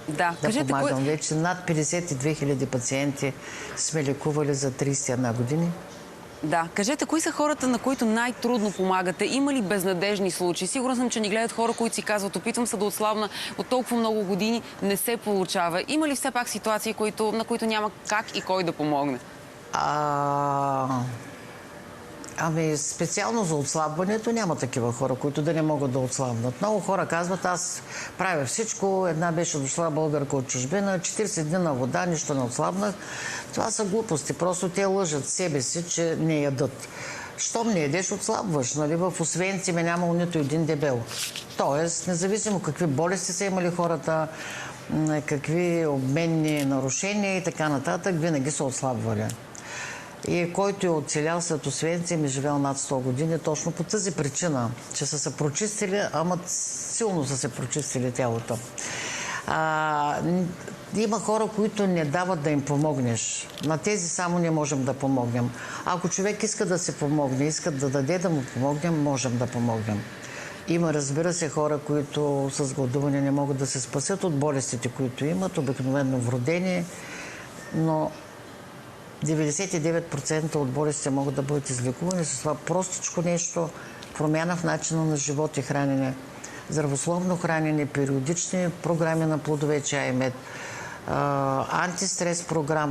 Да, да помагам. Вече над 52 000 пациенти сме лекували за 31 години. Да. Кажете, кои са хората, на които най-трудно помагате? Има ли безнадежни случаи? Сигурна съм, че ни гледат хора, които си казват, опитвам се да отслабна от толкова много години, не се получава. Има ли все пак ситуации, на които няма как и кой да помогне? Ами, специално за отслабването няма такива хора, които да не могат да отслабнат. Много хора казват, аз правя всичко. Една беше дошла българка от чужбина, 40 дни на вода, нищо не отслабнах. Това са глупости. Просто те лъжат себе си, че не ядат. Щом не ядеш, отслабваш. Нали? В Освенцим нямало нито един дебел. Тоест, независимо какви болести са имали хората, какви обменни нарушения и така нататък, винаги са отслабвали. И който е оцелял след Освенцим и живял над 100 години, точно по тази причина, че са се прочистили, ама силно са се прочистили тялото. Има хора, които не дават да им помогнеш. На тези само не можем да помогнем. Ако човек иска да се помогне, иска да даде да му помогнем, можем да помогнем. Има, разбира се, хора, които с гладуване не могат да се спасят от болестите, които имат, обикновено вродени, но 99% от болестите могат да бъдат излекувани с това простичко нещо, промяна в начина на живот и хранене, здравословно хранене, периодични програми на плодове, чай и мед, антистрес програма.